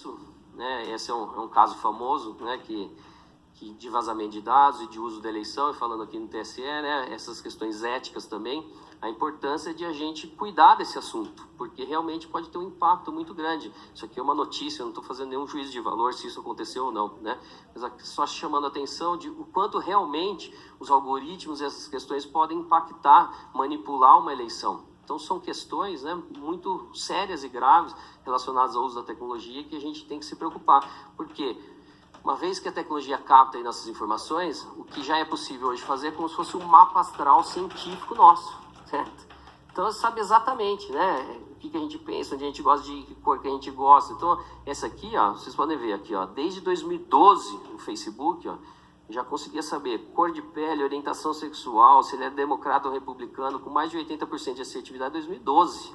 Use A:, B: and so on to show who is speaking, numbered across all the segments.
A: isso, né, esse é um caso famoso, né, que de vazamento de dados e de uso da eleição, e falando aqui no TSE, né, essas questões éticas também, a importância de a gente cuidar desse assunto, porque realmente pode ter um impacto muito grande. Isso aqui é uma notícia, eu não estou fazendo nenhum juízo de valor se isso aconteceu ou não, né? Mas só chamando a atenção de o quanto realmente os algoritmos e essas questões podem impactar, manipular uma eleição. Então são questões, né, muito sérias e graves relacionadas ao uso da tecnologia que a gente tem que se preocupar, porque uma vez que a tecnologia capta aí nossas informações, o que já é possível hoje fazer é como se fosse um mapa astral científico nosso, certo? Então você sabe exatamente, né, o que a gente pensa, onde a gente gosta, de que cor que a gente gosta. Então essa aqui, ó, vocês podem ver aqui, ó, desde 2012 no Facebook, ó, já conseguia saber cor de pele, orientação sexual, se ele é democrata ou republicano, com mais de 80% de assertividade em 2012.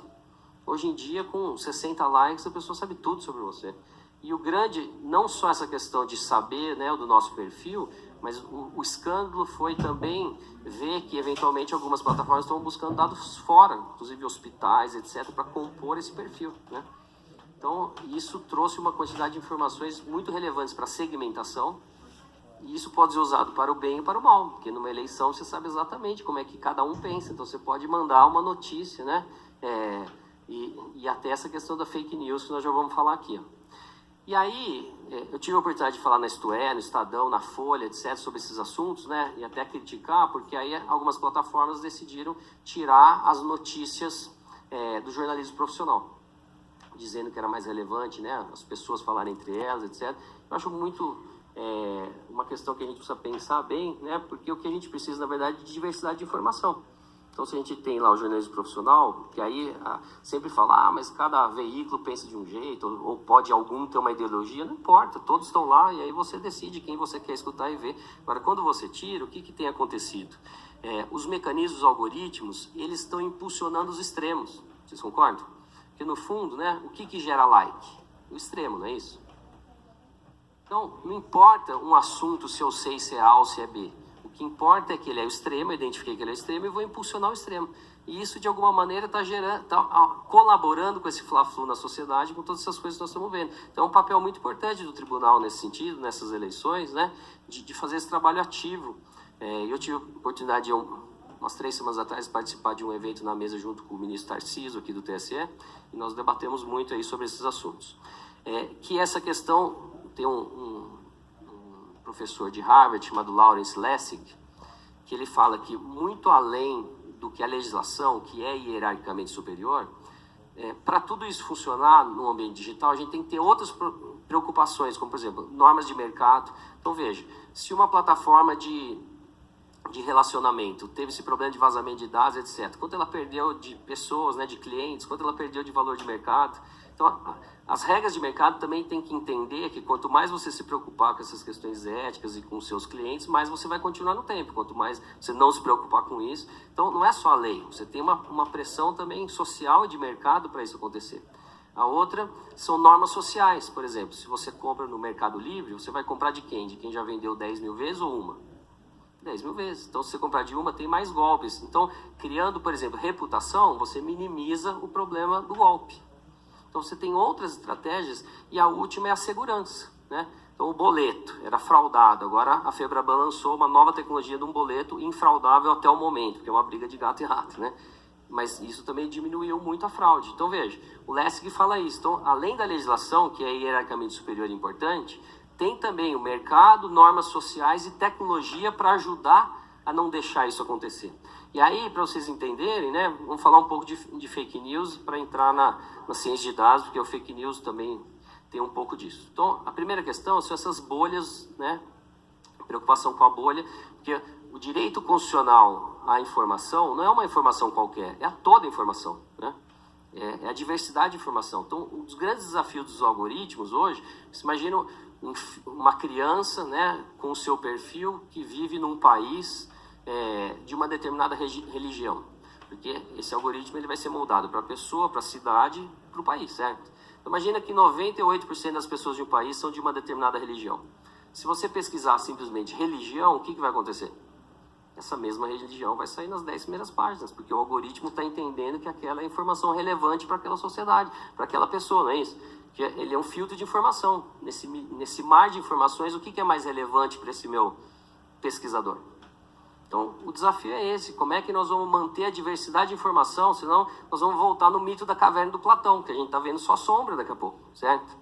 A: Hoje em dia, com 60 likes, a pessoa sabe tudo sobre você. E o grande, não só essa questão de saber, né, do nosso perfil, mas o escândalo foi também ver que, eventualmente, algumas plataformas estão buscando dados fora, inclusive hospitais, etc., para compor esse perfil, né? Então, isso trouxe uma quantidade de informações muito relevantes para a segmentação, e isso pode ser usado para o bem e para o mal, porque numa eleição você sabe exatamente como é que cada um pensa, então você pode mandar uma notícia, né? E até essa questão da fake news que nós já vamos falar aqui, ó. E aí, eu tive a oportunidade de falar na Isto É, no Estadão, na Folha, etc., sobre esses assuntos, né? E até criticar, porque aí algumas plataformas decidiram tirar as notícias do jornalismo profissional, dizendo que era mais relevante, né, as pessoas falarem entre elas, etc. Eu acho muito uma questão que a gente precisa pensar bem, né? Porque o que a gente precisa, na verdade, é de diversidade de informação. Então, se a gente tem lá o jornalismo profissional, que aí sempre fala, mas cada veículo pensa de um jeito, ou pode algum ter uma ideologia, não importa, todos estão lá, e aí você decide quem você quer escutar e ver. Agora, quando você tira, o que tem acontecido? Os mecanismos, os algoritmos, eles estão impulsionando os extremos, vocês concordam? Porque, no fundo, né, o que gera like? O extremo, não é isso? Então, não importa um assunto se eu sei se é A ou se é B. O que importa é que ele é o extremo, eu identifiquei que ele é o extremo e vou impulsionar o extremo. E isso, de alguma maneira, está colaborando com esse fla-flu na sociedade, com todas essas coisas que nós estamos vendo. Então, é um papel muito importante do tribunal nesse sentido, nessas eleições, né, de fazer esse trabalho ativo. Eu tive a oportunidade, de, umas 3 semanas atrás, participar de um evento na mesa junto com o ministro Tarcísio, aqui do TSE, e nós debatemos muito aí sobre esses assuntos. Que essa questão, tem um professor de Harvard chamado Lawrence Lessig, que ele fala que muito além do que a legislação, que é hierarquicamente superior, para tudo isso funcionar no ambiente digital, a gente tem que ter outras preocupações, como, por exemplo, normas de mercado. Então, veja, se uma plataforma de relacionamento teve esse problema de vazamento de dados, etc., quanto ela perdeu de pessoas, né, de clientes, quanto ela perdeu de valor de mercado. Então, as regras de mercado também tem que entender que quanto mais você se preocupar com essas questões éticas e com seus clientes, mais você vai continuar no tempo, quanto mais você não se preocupar com isso. Então, não é só a lei, você tem uma pressão também social e de mercado para isso acontecer. A outra são normas sociais, por exemplo, se você compra no Mercado Livre, você vai comprar de quem? De quem já vendeu 10 mil vezes ou uma? 10 mil vezes. Então, se você comprar de uma, tem mais golpes. Então, criando, por exemplo, reputação, você minimiza o problema do golpe. Então, você tem outras estratégias, e a última é a segurança, né? Então, o boleto era fraudado, agora a Febraban lançou uma nova tecnologia de um boleto infraudável até o momento, que é uma briga de gato e rato, né? Mas isso também diminuiu muito a fraude. Então, veja, o Lessig fala isso. Então, além da legislação, que é hierarquicamente superior e importante, tem também o mercado, normas sociais e tecnologia para ajudar a não deixar isso acontecer. E aí, para vocês entenderem, né, vamos falar um pouco de fake news para entrar na ciência de dados, porque o fake news também tem um pouco disso. Então, a primeira questão são essas bolhas, né, preocupação com a bolha, porque o direito constitucional à informação não é uma informação qualquer, é a toda a informação, né? É a diversidade de informação. Então, um dos grandes desafios dos algoritmos hoje, você imagina uma criança, né, com o seu perfil que vive num país de uma determinada religião, porque esse algoritmo ele vai ser moldado para a pessoa, para a cidade, para o país, certo? Então, imagina que 98% das pessoas de um país são de uma determinada religião. Se você pesquisar simplesmente religião, o que vai acontecer? Essa mesma religião vai sair nas 10 primeiras páginas, porque o algoritmo está entendendo que aquela é a informação relevante para aquela sociedade, para aquela pessoa, não é isso? Porque ele é um filtro de informação. Nesse mar de informações, o que é mais relevante para esse meu pesquisador? Então, o desafio é esse. Como é que nós vamos manter a diversidade de informação? Senão, nós vamos voltar no mito da caverna do Platão, que a gente está vendo só sombra daqui a pouco, certo?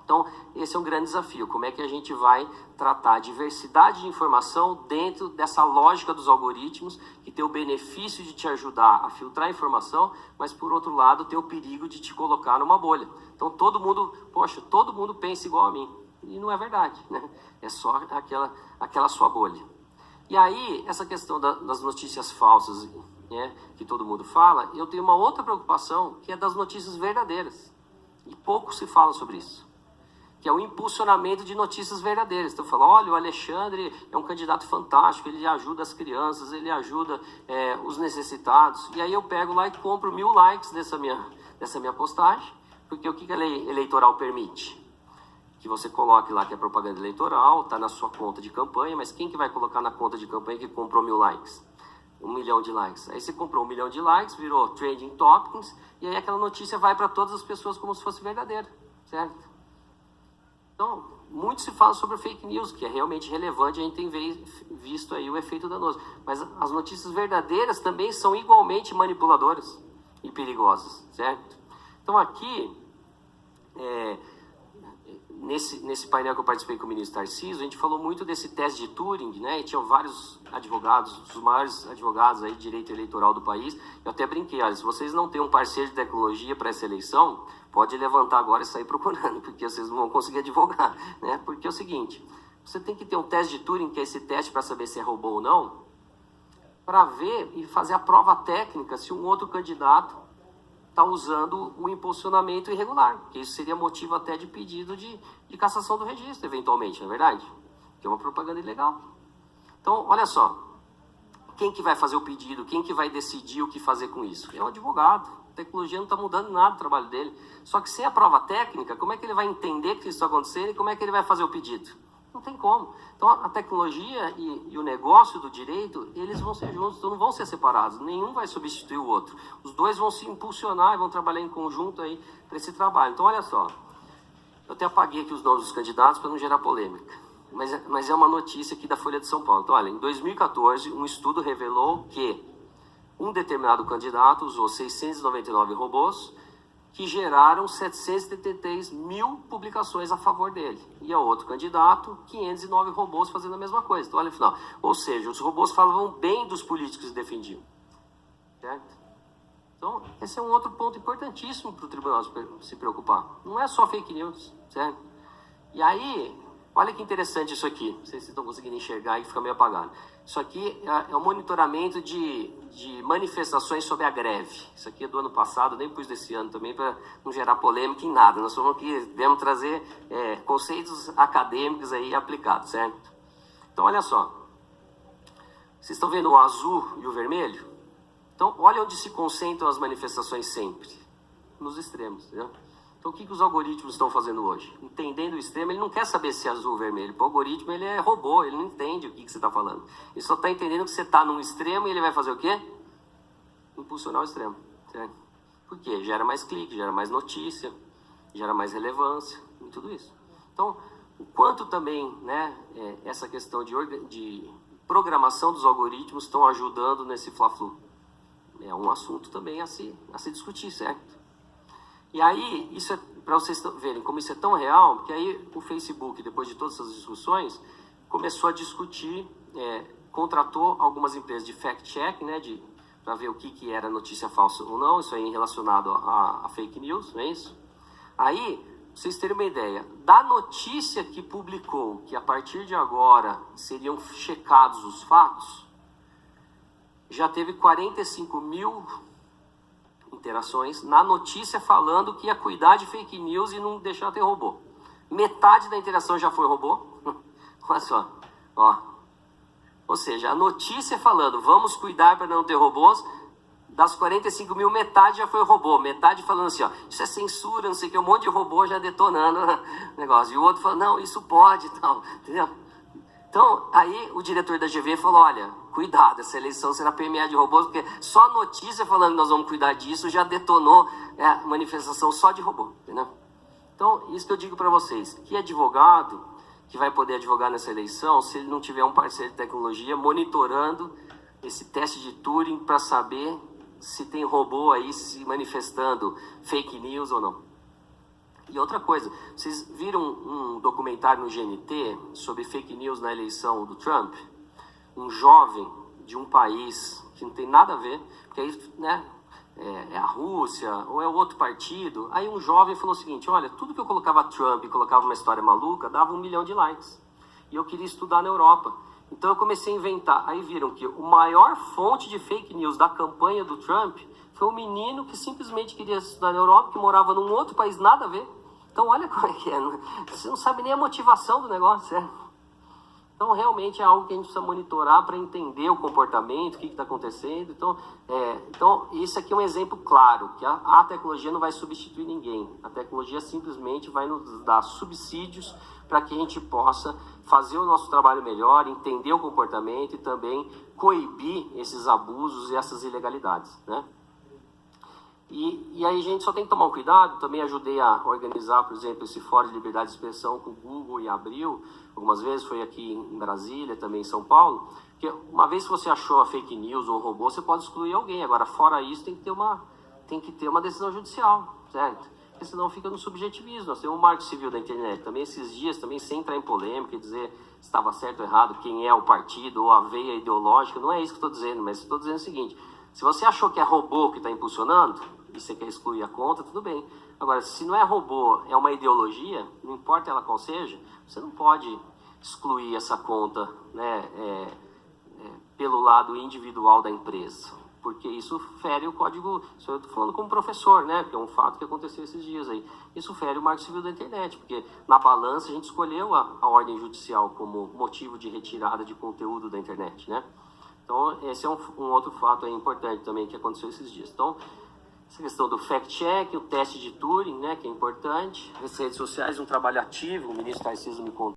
A: Então, esse é um grande desafio. Como é que a gente vai tratar a diversidade de informação dentro dessa lógica dos algoritmos, que tem o benefício de te ajudar a filtrar a informação, mas, por outro lado, tem o perigo de te colocar numa bolha. Então, todo mundo pensa igual a mim. E não é verdade, né? É só aquela sua bolha. E aí, essa questão das notícias falsas, né, que todo mundo fala, eu tenho uma outra preocupação, que é das notícias verdadeiras. E pouco se fala sobre isso. Que é o impulsionamento de notícias verdadeiras. Então eu falo, olha, o Alexandre é um candidato fantástico, ele ajuda as crianças, ele ajuda os necessitados. E aí eu pego lá e compro 1000 likes dessa minha postagem, porque o que a lei eleitoral permite? Que você coloque lá que é propaganda eleitoral, está na sua conta de campanha, mas quem que vai colocar na conta de campanha que comprou 1000 likes? 1 milhão de likes. Aí você comprou 1 milhão de likes, virou trending topics, e aí aquela notícia vai para todas as pessoas como se fosse verdadeira, certo? Então, muito se fala sobre fake news, que é realmente relevante, a gente tem visto aí o efeito danoso. Mas as notícias verdadeiras também são igualmente manipuladoras e perigosas, certo? Então aqui, nesse painel que eu participei com o ministro Tarcísio, a gente falou muito desse teste de Turing, né? E tinham vários advogados, os maiores advogados aí de direito eleitoral do país. Eu até brinquei, olha, se vocês não têm um parceiro de tecnologia para essa eleição, pode levantar agora e sair procurando, porque vocês não vão conseguir advogar, né? Porque é o seguinte, você tem que ter um teste de Turing, que é esse teste para saber se é robô ou não, para ver e fazer a prova técnica se um outro candidato está usando o impulsionamento irregular, que isso seria motivo até de pedido de cassação do registro, eventualmente, não é verdade? Que é uma propaganda ilegal. Então, olha só, quem que vai fazer o pedido, quem que vai decidir o que fazer com isso? É o advogado. A tecnologia não está mudando nada o trabalho dele. Só que sem a prova técnica, como é que ele vai entender que isso está acontecendo e como é que ele vai fazer o pedido? Não tem como. Então, a tecnologia e o negócio do direito, eles vão ser juntos, então não vão ser separados. Nenhum vai substituir o outro. Os dois vão se impulsionar e vão trabalhar em conjunto aí para esse trabalho. Então, olha só. Eu até apaguei aqui os nomes dos candidatos para não gerar polêmica. Mas é uma notícia aqui da Folha de São Paulo. Então, olha, em 2014, um estudo revelou que um determinado candidato usou 699 robôs que geraram 773 mil publicações a favor dele. E a outro candidato, 509 robôs fazendo a mesma coisa. Então, olha no final. Ou seja, os robôs falavam bem dos políticos que defendiam. Certo? Então, esse é um outro ponto importantíssimo para o tribunal se preocupar. Não é só fake news, certo? E aí, olha que interessante isso aqui. Não sei se vocês estão conseguindo enxergar e fica meio apagado. Isso aqui é o monitoramento de manifestações sobre a greve. Isso aqui é do ano passado, nem pus desse ano também, para não gerar polêmica em nada. Nós somos aqui, devemos trazer conceitos acadêmicos aí aplicados, certo? Então, olha só. Vocês estão vendo o azul e o vermelho? Então, olha onde se concentram as manifestações sempre. Nos extremos, entendeu? Então, o que os algoritmos estão fazendo hoje? Entendendo o extremo, ele não quer saber se é azul ou vermelho. O algoritmo, ele é robô, ele não entende o que você está falando. Ele só está entendendo que você está num extremo e ele vai fazer o quê? Impulsionar o extremo. Certo? Por quê? Gera mais clique, gera mais notícia, gera mais relevância e tudo isso. Então, o quanto também, né, essa questão de programação dos algoritmos estão ajudando nesse fla-flu. É um assunto também a se discutir, certo? E aí, isso é para vocês verem como isso é tão real, porque aí o Facebook, depois de todas essas discussões, começou a discutir, contratou algumas empresas de fact-check, né, para ver o que era notícia falsa ou não, isso aí relacionado a fake news, não é isso? Aí, pra vocês terem uma ideia, da notícia que publicou, que a partir de agora seriam checados os fatos, já teve 45 mil interações na notícia falando que ia cuidar de fake news e não deixar ter robô. Metade da interação já foi robô. Olha só. Ó. Ou seja, a notícia falando vamos cuidar para não ter robôs, das 45 mil, metade já foi robô. Metade falando assim, ó, isso é censura, não sei o que, um monte de robô já detonando o negócio. E o outro falando, não, isso pode e tal. Entendeu? Então, aí o diretor da GV falou, olha, cuidado, essa eleição será permeada de robôs, porque só a notícia falando que nós vamos cuidar disso já detonou a manifestação só de robô, entendeu? Então, isso que eu digo para vocês, que advogado que vai poder advogar nessa eleição se ele não tiver um parceiro de tecnologia monitorando esse teste de Turing para saber se tem robô aí se manifestando fake news ou não. E outra coisa, vocês viram um documentário no GNT sobre fake news na eleição do Trump? Um jovem de um país que não tem nada a ver, porque aí, né, é a Rússia ou é o outro partido. Aí um jovem falou o seguinte: olha, tudo que eu colocava Trump e colocava uma história maluca dava 1 milhão de likes. E eu queria estudar na Europa. Então eu comecei a inventar. Aí viram que o maior fonte de fake news da campanha do Trump foi um menino que simplesmente queria estudar na Europa, que morava num outro país, nada a ver. Então olha como é que é. Você não sabe nem a motivação do negócio, Então realmente é algo que a gente precisa monitorar para entender o comportamento, o que está acontecendo. Então isso aqui é um exemplo claro, que a tecnologia não vai substituir ninguém. A tecnologia simplesmente vai nos dar subsídios para que a gente possa fazer o nosso trabalho melhor, entender o comportamento e também coibir esses abusos e essas ilegalidades, né? E aí a gente só tem que tomar um cuidado. Também ajudei a organizar, por exemplo, esse Fórum de Liberdade de Expressão com o Google em abril, algumas vezes, foi aqui em Brasília, também em São Paulo, porque uma vez que você achou a fake news ou o robô, você pode excluir alguém. Agora, fora isso, tem que ter uma decisão judicial, certo? Porque senão fica no subjetivismo. Nós temos o Marco Civil da internet, também esses dias, também sem entrar em polêmica e dizer se estava certo ou errado, quem é o partido ou a veia ideológica. Não é isso que eu estou dizendo, mas estou dizendo o seguinte: se você achou que é robô que está impulsionando e você quer excluir a conta, tudo bem. Agora, se não é robô, é uma ideologia, não importa ela qual seja, você não pode excluir essa conta, né, pelo lado individual da empresa, porque isso fere o código. Isso eu estou falando como professor, né, que é um fato que aconteceu esses dias aí. Isso fere o Marco Civil da internet, porque na balança a gente escolheu a ordem judicial como motivo de retirada de conteúdo da internet, né? Então, esse é um outro fato aí importante também que aconteceu esses dias. Então, essa questão do fact-check, o teste de Turing, né, que é importante. As redes sociais, um trabalho ativo, o ministro Tarcísio me contou.